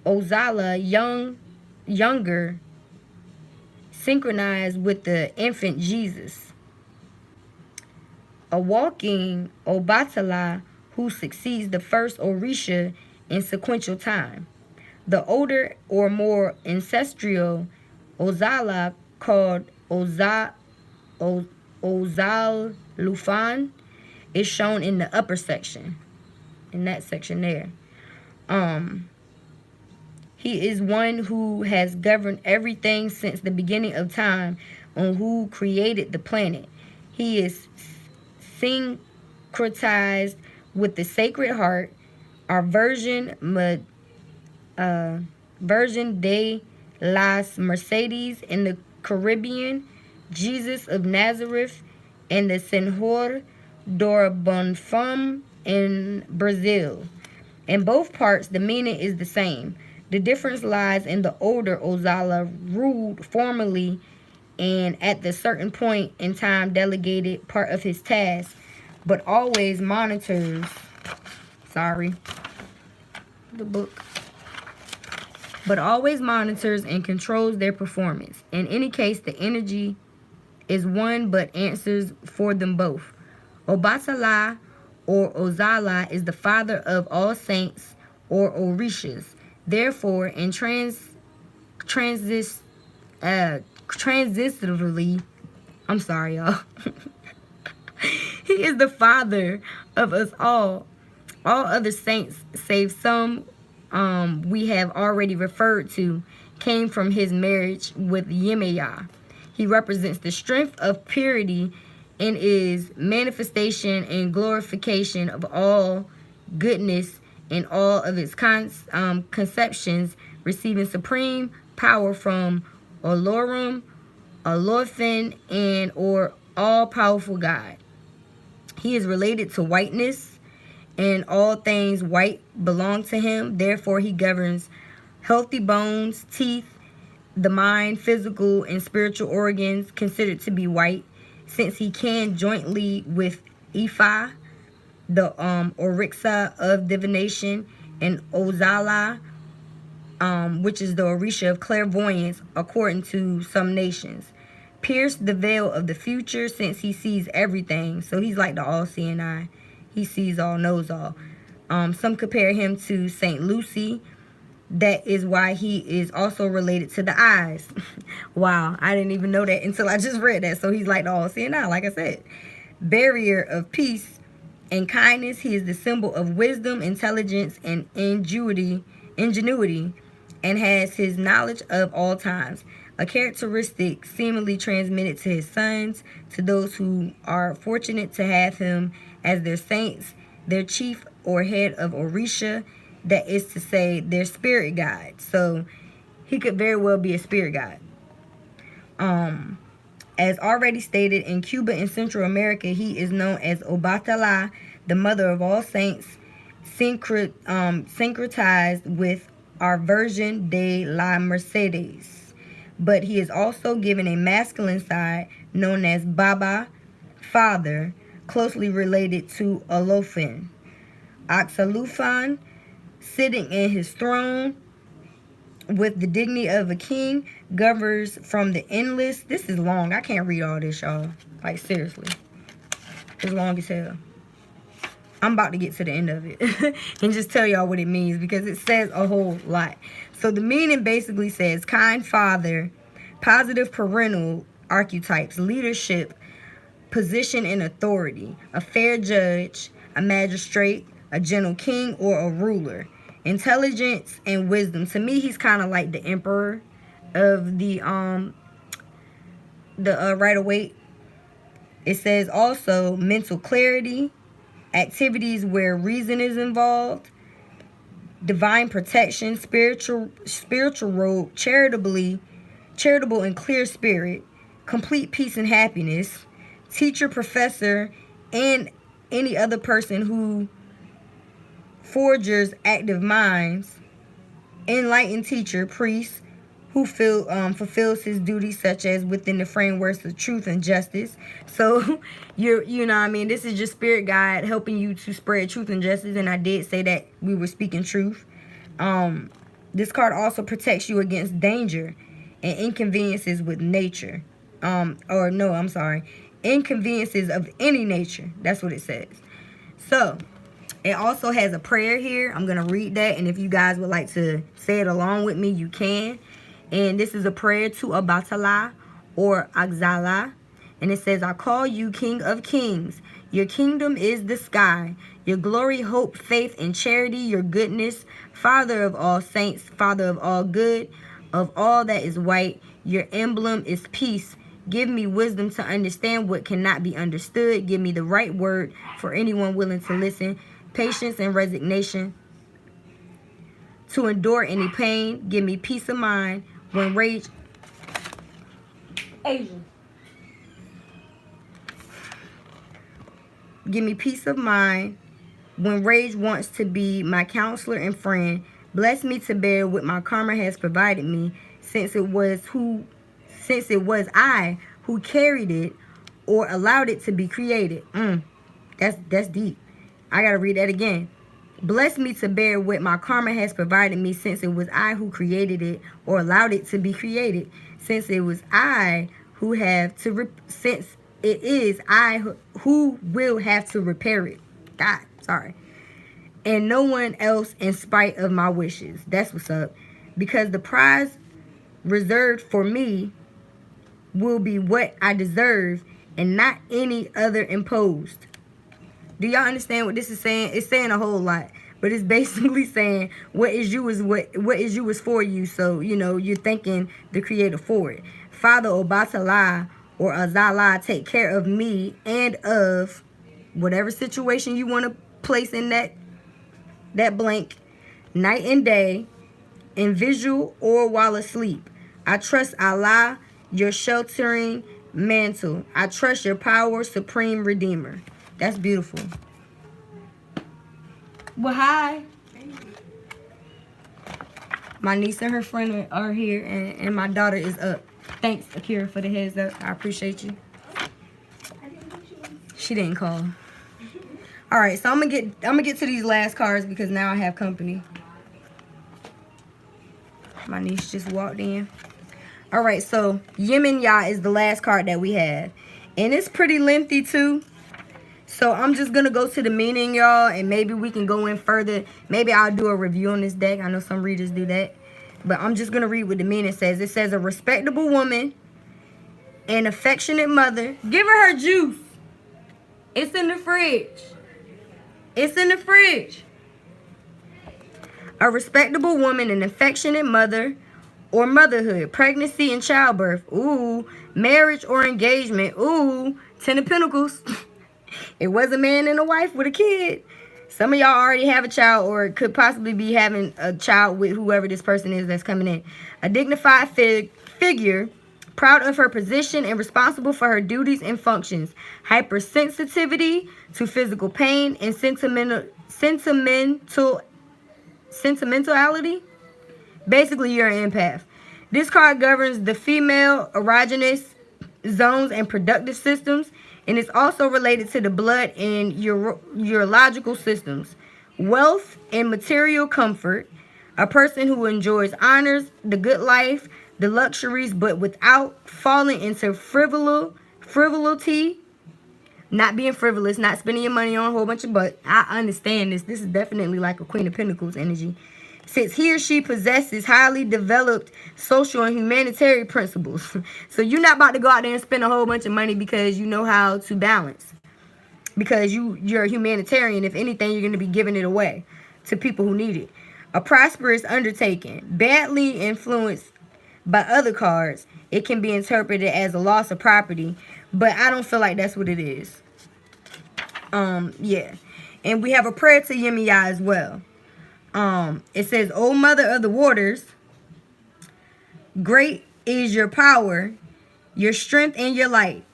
Ozala younger, synchronized with the infant Jesus. A walking Obatala who succeeds the first Orisha in sequential time. The older or more ancestral Ozala, called Ozalufan, is shown in the upper section. In that section there. He is one who has governed everything since the beginning of time, and who created the planet. He is syncretized with the Sacred Heart, our Virgin de las Mercedes in the Caribbean, Jesus of Nazareth, and the Senhor do Bonfim in Brazil. In both parts, the meaning is the same. The difference lies in the older Ozala ruled formally and at the certain point in time delegated part of his task, but always monitors, but always monitors and controls their performance. In any case, the energy is one but answers for them both. Obatala or Ozala is the father of all saints or Orishas. Therefore, in transitively, I'm sorry, y'all. He is the father of us all. All other saints, save some we have already referred to, came from his marriage with Yemaya. He represents the strength of purity and is manifestation and glorification of all goodness in all of its conceptions, receiving supreme power from Olorum, Olorphin, and or all-powerful God. He is related to whiteness, and all things white belong to him. Therefore, he governs healthy bones, teeth, the mind, physical, and spiritual organs considered to be white, since he can jointly with Ifa, the Orixa of divination, and Ozala, which is the Orisha of clairvoyance, according to some nations. Pierce the veil of the future, since he sees everything. So he's like the all-seeing eye. He sees all, knows all. Some compare him to Saint Lucy. That is why he is also related to the eyes. Wow, I didn't even know that until I just read that. So he's like the all-seeing eye, like I said. Barrier of peace and kindness. He is the symbol of wisdom, intelligence, and ingenuity, and has his knowledge of all times. A characteristic seemingly transmitted to his sons, to those who are fortunate to have him as their saints, their chief or head of Orisha, that is to say, their spirit guide. So he could very well be a spirit guide. As already stated, in Cuba and Central America, he is known as Obatala, the mother of all saints, syncretized with our Virgin de la Mercedes. But he is also given a masculine side known as Baba, father, closely related to Olofin. Oxalufan, sitting in his throne with the dignity of a king, governs from the endless. This is long. I can't read all this, y'all. Like, seriously. It's long as hell. I'm about to get to the end of it and just tell y'all what it means because it says a whole lot. So the meaning basically says kind father, positive parental archetypes, leadership, position and authority, a fair judge, a magistrate, a gentle king, or a ruler, intelligence and wisdom. To me, he's kind of like the emperor of the Rider-Waite. It says also mental clarity, activities where reason is involved, divine protection, spiritual road, charitable and clear spirit, complete peace and happiness, teacher, professor, and any other person who forgers active minds, enlightened teacher, priest, who fulfills his duties such as within the frameworks of truth and justice. So, you know what I mean? This is just spirit guide helping you to spread truth and justice. And I did say that we were speaking truth. This card also protects you against danger and inconveniences with nature. Inconveniences of any nature. That's what it says. So, it also has a prayer here. I'm going to read that. And if you guys would like to say it along with me, you can. And this is a prayer to Obatala or Axala. And it says, I call you King of Kings. Your kingdom is the sky. Your glory, hope, faith, and charity, your goodness. Father of all saints, Father of all good, of all that is white. Your emblem is peace. Give me wisdom to understand what cannot be understood. Give me the right word for anyone willing to listen. Patience and resignation to endure any pain. Give me peace of mind when rage. Asian. Give me peace of mind when rage wants to be my counselor and friend. Bless me to bear what my karma has provided me, since it was I who carried it or allowed it to be created. That's deep. I gotta read that again. Bless me to bear what my karma has provided me, since it was I who created it or allowed it to be created. Since it was I who have to, since it is I who will have to repair it. God, sorry. And no one else in spite of my wishes. That's what's up. Because the prize reserved for me will be what I deserve and not any other imposed. Do y'all understand what this is saying? It's saying a whole lot, but it's basically saying what is you is what is you is for you. So, you know, you're thanking the creator for it. Father Obatala or Azala, take care of me and of whatever situation you want to place in that blank, night and day, in visual or while asleep. I trust Allah, your sheltering mantle. I trust your power, supreme redeemer. That's beautiful. Well, hi. My niece and her friend are here, and my daughter is up. Thanks, Akira, for the heads up. I appreciate you. She didn't call. All right, so I'm gonna get to these last cards because now I have company. My niece just walked in. All right, so Yemen Ya is the last card that we have, and it's pretty lengthy too. So I'm just going to go to the meaning, y'all, and maybe we can go in further. Maybe I'll do a review on this deck. I know some readers do that. But I'm just going to read what the meaning says. It says, a respectable woman, an affectionate mother. Give her juice. It's in the fridge. It's in the fridge. A respectable woman, an affectionate mother, or motherhood, pregnancy and childbirth. Ooh, marriage or engagement. Ooh, 10 of Pentacles. It was a man and a wife with a kid. Some of y'all already have a child or could possibly be having a child with whoever this person is that's coming in. A dignified figure, proud of her position and responsible for her duties and functions. Hypersensitivity to physical pain and sentimentality. Basically, you're an empath. This card governs the female erogenous zones and productive systems. And it's also related to the blood and urological systems. Wealth and material comfort. A person who enjoys honors, the good life, the luxuries, but without falling into frivolity. not being frivolous, not spending your money on a whole bunch of butt. I understand this. This is definitely like a Queen of Pentacles energy. Since he or she possesses highly developed social and humanitarian principles. So you're not about to go out there and spend a whole bunch of money because you know how to balance. Because you're a humanitarian. If anything, you're going to be giving it away to people who need it. A prosperous undertaking. Badly influenced by other cards, it can be interpreted as a loss of property. But I don't feel like that's what it is. Yeah. And we have a prayer to Yemiya as well. It says, "O Mother of the Waters, great is your power, your strength, and your light.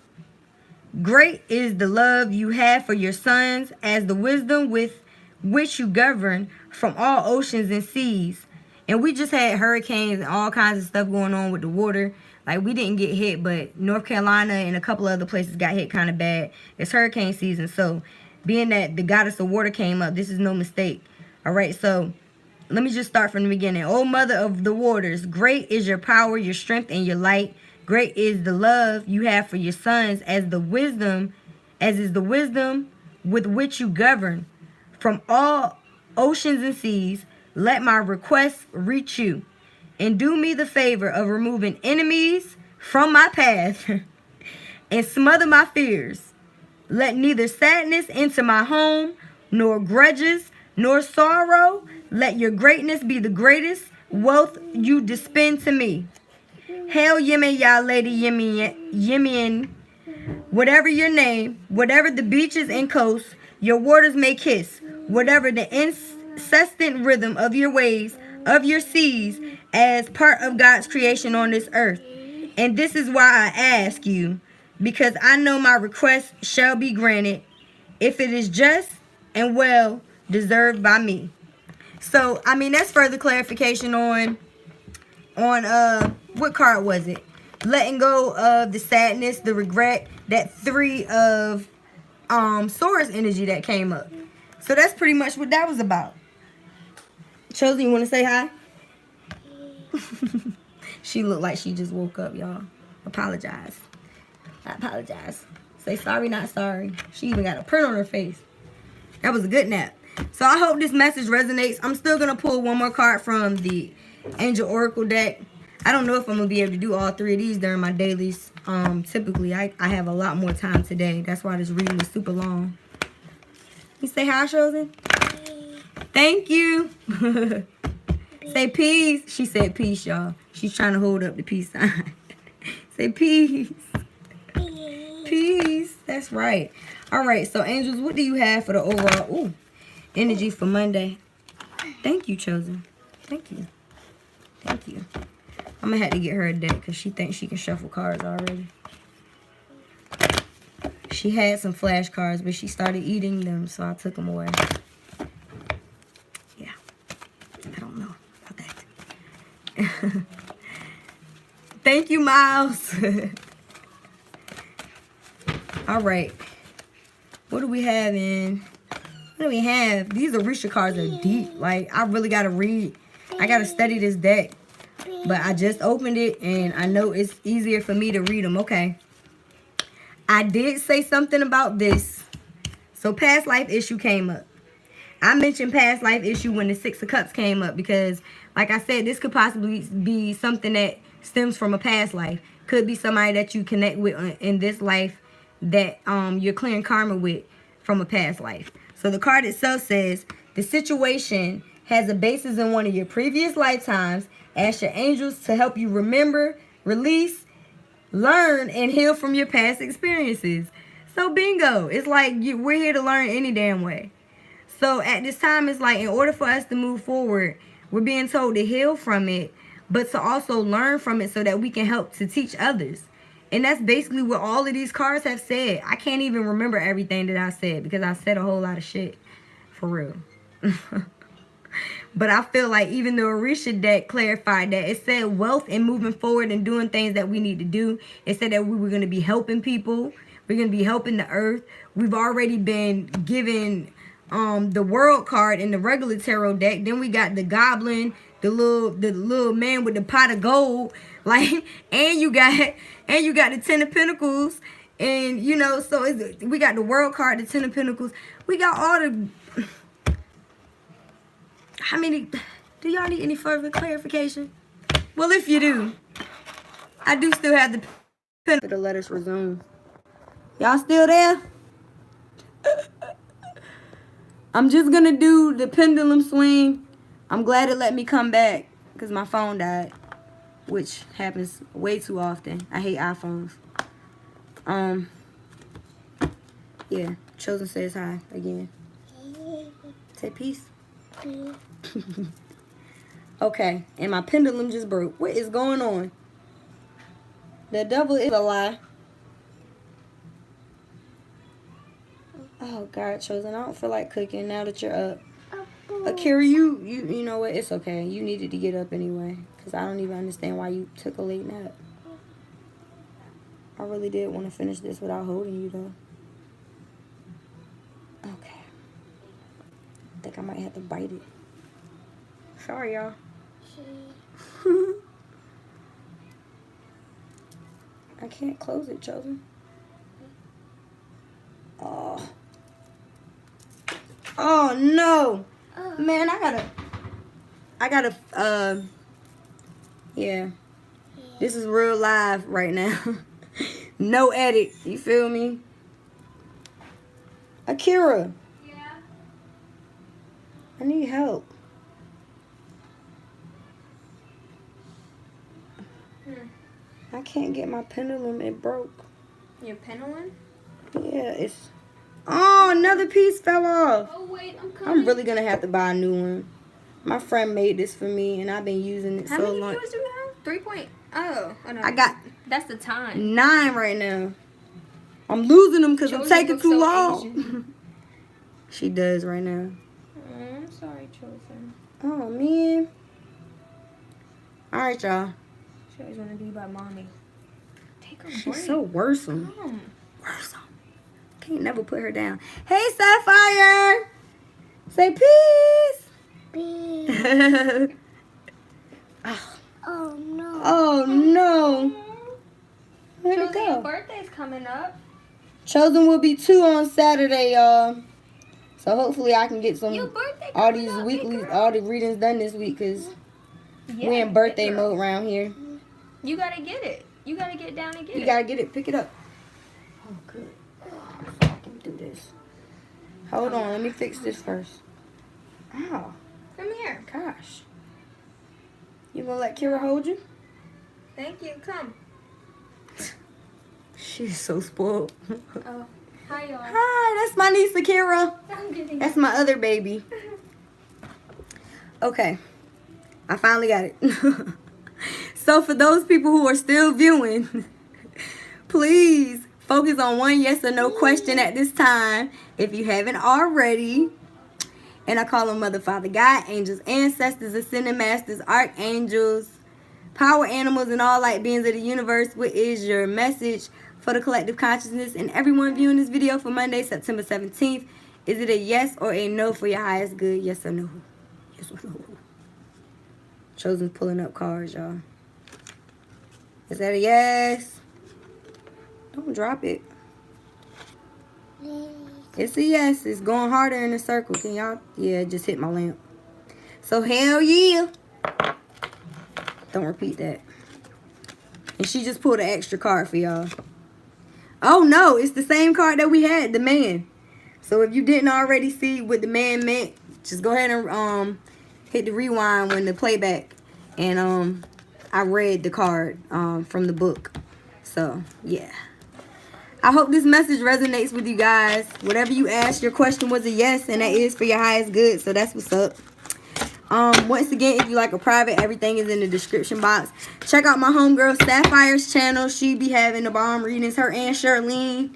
Great is the love you have for your sons, as the wisdom with which you govern from all oceans and seas." And we just had hurricanes and all kinds of stuff going on with the water. Like, we didn't get hit, but North Carolina and a couple other places got hit kind of bad. It's hurricane season, so being that the goddess of water came up, this is no mistake. All right, so let me just start from the beginning. "O Mother of the Waters, great is your power, your strength, and your light. Great is the love you have for your sons, as is the wisdom with which you govern from all oceans and seas. Let my request reach you, and do me the favor of removing enemies from my path and smother my fears. Let neither sadness enter my home, nor grudges, nor sorrow. Let your greatness be the greatest wealth you dispense to me. Hail Yemiya, Lady Yemian, whatever your name, whatever the beaches and coasts your waters may kiss, whatever the incessant rhythm of your waves, of your seas, as part of God's creation on this earth. And this is why I ask you, because I know my request shall be granted, if it is just and well deserved by me." So, I mean, that's further clarification on what card was it? Letting go of the sadness, the regret, that 3 of Swords energy that came up. So that's pretty much what that was about. Chosen, you want to say hi? She looked like she just woke up, y'all. Apologize. I apologize. Say sorry, not sorry. She even got a print on her face. That was a good nap. So I hope this message resonates. I'm still going to pull one more card from the Angel Oracle deck. I don't know if I'm going to be able to do all 3 of these during my dailies. Typically, I have a lot more time today. That's why this reading was super long. You say hi, Chosen? Thank you. Say peace. She said peace, y'all. She's trying to hold up the peace sign. Say peace. Peace. That's right. All right. So, angels, what do you have for the overall energy for Monday? Thank you, Chosen. Thank you. Thank you. I'm going to have to get her a deck because she thinks she can shuffle cards already. She had some flashcards, but she started eating them, so I took them away. Yeah. I don't know about that. Thank you, Miles. All right. What do we have in? What do we have? These Orisha cards are deep. Like, I really got to read. I got to study this deck. But I just opened it, and I know it's easier for me to read them. Okay. I did say something about this. So, past life issue came up. I mentioned past life issue when the 6 of Cups came up because, like I said, this could possibly be something that stems from a past life. Could be somebody that you connect with in this life that you're clearing karma with from a past life. So the card itself says, the situation has a basis in one of your previous lifetimes. Ask your angels to help you remember, release, learn, and heal from your past experiences. So bingo. It's like we're here to learn any damn way. So at this time, it's like in order for us to move forward, we're being told to heal from it, but to also learn from it so that we can help to teach others. And that's basically what all of these cards have said. I can't even remember everything that I said because I said a whole lot of shit. For real. But I feel like even the Orisha deck clarified that. It said wealth and moving forward and doing things that we need to do. It said that we were going to be helping people. We're going to be helping the earth. We've already been given the world card in the regular tarot deck. Then we got the goblin, the little man with the pot of gold. Like, and you got the 10 of Pentacles And, you know, so we got the World card, the Ten of Pentacles. We got all the... How many... Do y'all need any further clarification? Well, if you do, I do still have the pen to let us resume. Y'all still there? I'm just going to do the pendulum swing. I'm glad it let me come back because my phone died, which happens way too often. I hate iPhones. Yeah, Chosen says hi again. Say peace. Okay, and my pendulum just broke. What is going on? The devil is a lie. Oh God, Chosen, I don't feel like cooking now that you're up. Akira, you know what? It's okay. You needed to get up anyway, because I don't even understand why you took a late nap. I really did want to finish this without holding you, though. Okay. I think I might have to bite it. Sorry, y'all. I can't close it, Chosen. Oh. Oh, no. Man, I gotta, yeah. This is real live right now. No edit. You feel me? Akira. Yeah. I need help. I can't get my pendulum. It broke. Your pendulum? Yeah, it's... Oh, another piece fell off. Oh, wait, I'm coming. I'm really going to have to buy a new one. My friend made this for me, and I've been using it so long. How many viewers do you have? 3 point... Oh no. I got... That's the time. 9 right now. I'm losing them because I'm taking too so long. She does right now. Oh, I'm sorry, Chosen. Oh, man. All right, y'all. She always want to be by mommy. Take her break. She's so worrisome. Come. Worrisome. Can't never put her down. Hey, Sapphire. Say peace. Peace. Oh. Oh no. Oh, no. Where'd it Chosen, your go? birthday's coming up. Chosen will be 2 on Saturday, y'all. So hopefully I can get Your birthday all coming these up, weekly, big girl. all the readings done this week because Yeah, we in birthday big girl. mode around here. You gotta get it. You gotta get down and get it. You gotta get it. Pick it up. Oh, good. I can do this. Hold on. Let me fix this first. Ow. Come here. Gosh. You gonna let Kira hold you? Thank you. Come. She's so spoiled. Oh, hi, y'all. Hi, that's my niece, Akira. I'm getting That's my other baby. Okay. I finally got it. So for those people who are still viewing, please focus on one yes or no question at this time if you haven't already. And I call them Mother, Father, God, angels, ancestors, ascended masters, archangels, power animals, and all light beings of the universe. What is your message for the collective consciousness and everyone viewing this video for Monday, September 17th? Is it a yes or a no for your highest good? Yes or no? Yes or no? Chosen's pulling up cards, y'all. Is that a yes? Don't drop it. It's a yes. It's going harder in a circle. Can y'all? Yeah, it just hit my lamp. So hell yeah. Don't repeat that. And she just pulled an extra card for y'all. Oh no, it's the same card that we had, the man. So if you didn't already see what the man meant, just go ahead and hit the rewind when the playback. And I read the card from the book. So yeah. I hope this message resonates with you guys. Whatever you asked, your question was a yes, and that is for your highest good. So that's what's up. Once again, if you like a private, everything is in the description box. Check out my homegirl Sapphire's channel. She be having the bomb readings, her and Charlene.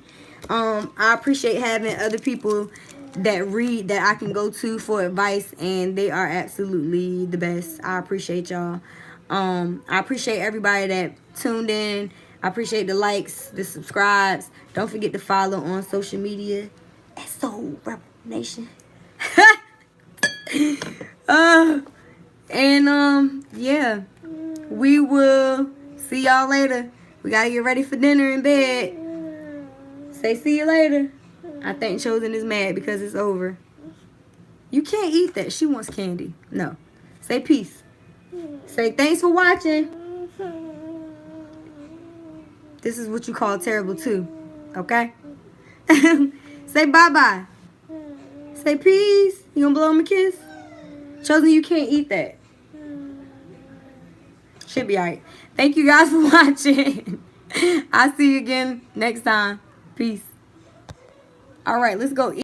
I appreciate having other people that read that I can go to for advice, and they are absolutely the best. I appreciate y'all. I appreciate everybody that tuned in. I appreciate the likes, the subscribes. Don't forget to follow on social media. SO Rebel Nation. Yeah. We will see y'all later. We gotta get ready for dinner in bed. Say see you later. I think Chosen is mad because it's over. You can't eat that. She wants candy. No. Say peace. Say thanks for watching. This is what you call terrible too. Okay? Say bye-bye. Say peace. You gonna blow him a kiss? Chosen, you can't eat that. Should be alright. Thank you guys for watching. I'll see you again next time. Peace. Alright, let's go eat.